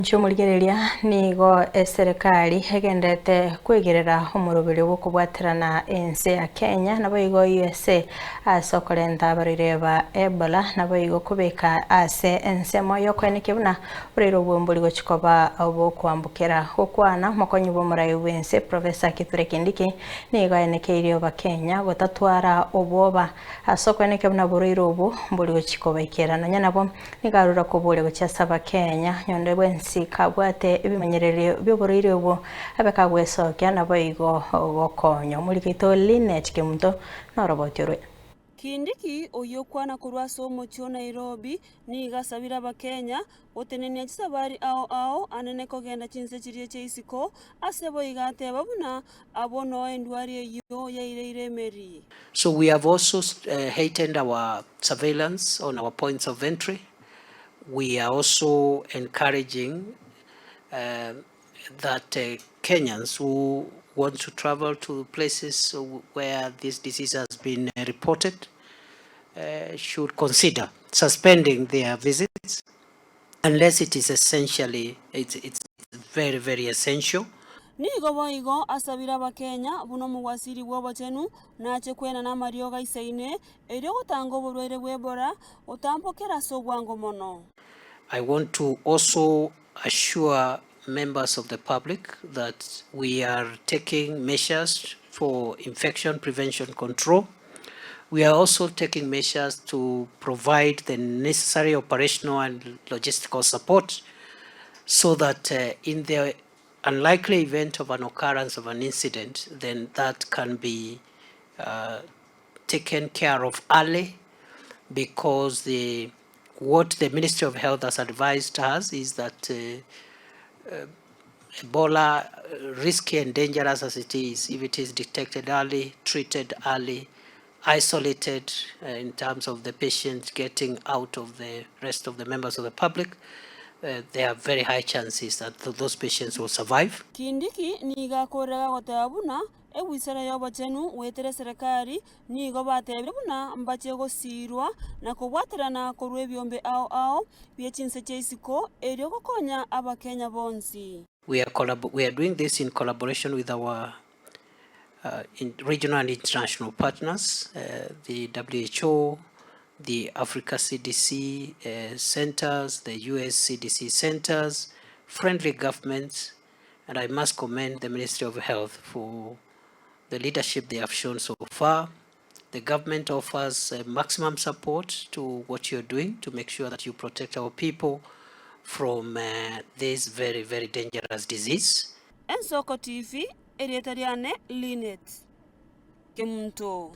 Cy'umuryereria nigo serikali hegendete kwigirira umurubiri wo kubwatirana ense ya Kenya nabo igo USA asokorenta barireba Ebola nabo igo kubeka ase ense moyo KOENEKIA buna urero bwomburi go chikoba obo kwambukira okwana mokonyi bo murayi wense Professor KINDIKI nigo enekerio ba Kenya gotatwara oboba KOENEKIA buna buriro obo mburi go chikoba ikerana nyanabo nigarura kubure go chasaba Kenya nyonde kabwate ibimenyerere byoborire ubo abekagwesokya nabo igo gokonyo muri kito Linet Kemunto na robot yorwe Kindiki oyokwana kurwaso omochio Nairobi ni gasabira ba Kenya otenenia chisabari ao anene kogenda chinse chirie cheisiko asebo igate babuna abono endwari yo yaire meri. So we have also heightened our surveillance on our points of entry. We are also encouraging that Kenyans who want to travel to places where this disease has been reported should consider suspending their visits unless it is essentially, it's very, very essential. Nigo boigo asabira ba Kenya buno mugwasiri bwo chenu nache kwena na marioga isaine eryo gotanga oborwere bwa Ebola otampokera sogwango mono. I want to also assure members of the public that we are taking measures for infection prevention control. We are also taking measures to provide the necessary operational and logistical support so that in the unlikely event of an occurrence of an incident, then that can be taken care of early, because what the Ministry of Health has advised us is that Ebola, risky and dangerous as it is, if it is detected early, treated early, isolated in terms of the patient getting out of the rest of the members of the public, there are very high chances that those patients will survive. Kindiki niga korega gotabuna ewisara yobo chenu wetere serikali nigo batebire buna mbache gosirwa na kubwatirana korwe byombe ao byechinse cheisiko eryo gokonya abakenya bonsi. We are doing this in collaboration with our regional and international partners, the WHO, the Africa CDC centers, the US CDC centers, friendly governments, and I must commend the Ministry of Health for the leadership they have shown so far. The government offers maximum support to what you're doing to make sure that you protect our people from this very, very dangerous disease. Ensoko TV, Linet Kemunto.